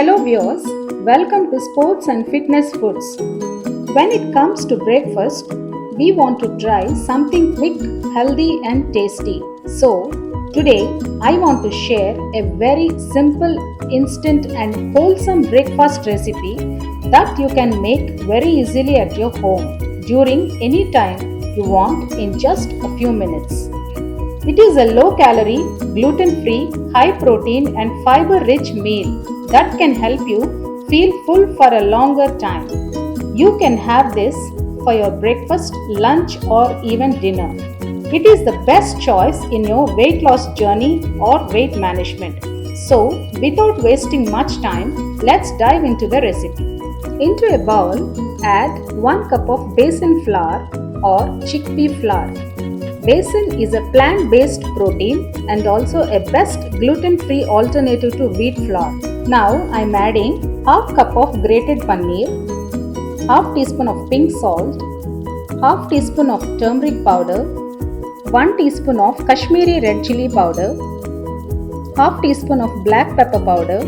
Hello viewers, welcome to Sports and Fitness Foods. When it comes to breakfast, we want to try something quick, healthy and tasty. So, today I want to share a very simple, instant and wholesome breakfast recipe that you can make very easily at your home during any time you want in just a few minutes. It is a low calorie, gluten free, high protein and fiber rich meal that can help you feel full for a longer time. You can have this for your breakfast, lunch, or even dinner. It is the best choice in your weight loss journey or weight management. So, without wasting much time, let's dive into the recipe. Into a bowl, add 1 cup of besan flour or chickpea flour. Besan is a plant-based protein and also a best gluten-free alternative to wheat flour. Now I am adding half cup of grated paneer, half teaspoon of pink salt, half teaspoon of turmeric powder, 1 teaspoon of Kashmiri red chili powder, half teaspoon of black pepper powder,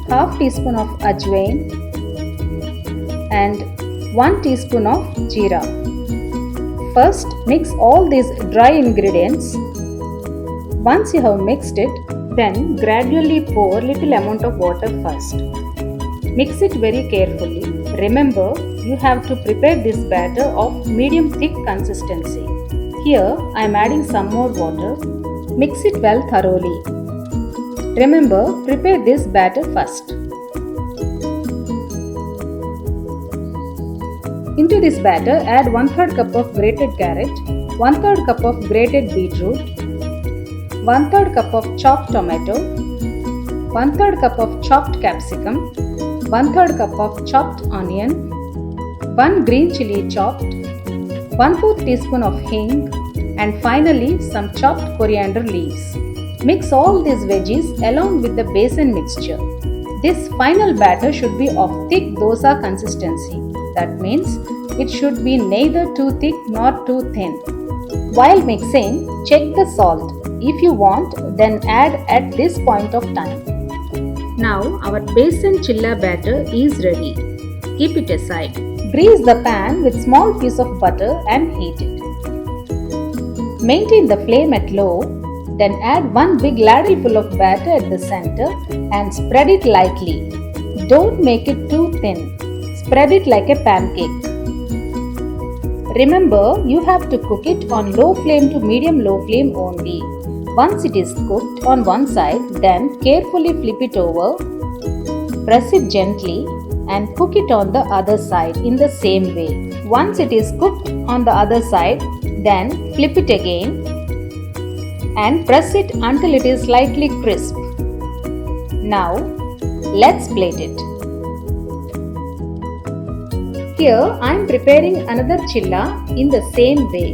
half teaspoon of ajwain and 1 teaspoon of jeera. First, mix all these dry ingredients. Once you have mixed it, then gradually pour little amount of water first. Mix it very carefully. Remember, you have to prepare this batter of medium thick consistency. Here, I am adding some more water. Mix it well thoroughly. Remember, prepare this batter first. Into this batter, add 1/3 cup of grated carrot, 1/3 cup of grated beetroot, 1/3 cup of chopped tomato, 1/3 cup of chopped capsicum, 1/3 cup of chopped onion, 1 green chili chopped, 1/4 teaspoon of hing, and finally some chopped coriander leaves. Mix all these veggies along with the besan mixture. This final batter should be of thick dosa consistency. That means it should be neither too thick nor too thin. While mixing, check the salt. If you want, then add at this point of time. Now our besan chilla batter is ready. Keep it aside. Grease the pan with small piece of butter and heat it. Maintain the flame at low. Then add 1 big ladle full of batter at the center and spread it lightly. Don't make it too thin. Spread it like a pancake. Remember, you have to cook it on low flame to medium low flame only. Once it is cooked on one side, then carefully flip it over. Press it gently and cook it on the other side in the same way. Once it is cooked on the other side, then flip it again and press it until it is slightly crisp. Now, let's plate it. Here I am preparing another chilla in the same way.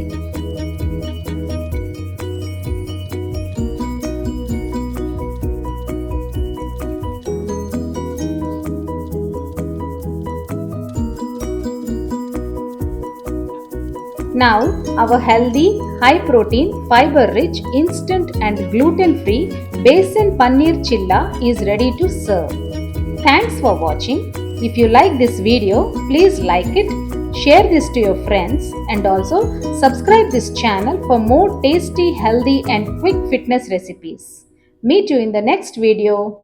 Now our healthy, high protein, fiber rich, instant and gluten free besan paneer chilla is ready to serve. Thanks for watching. If you like this video, please like it, share this to your friends and also subscribe this channel for more tasty, healthy and quick fitness recipes. Meet you in the next video.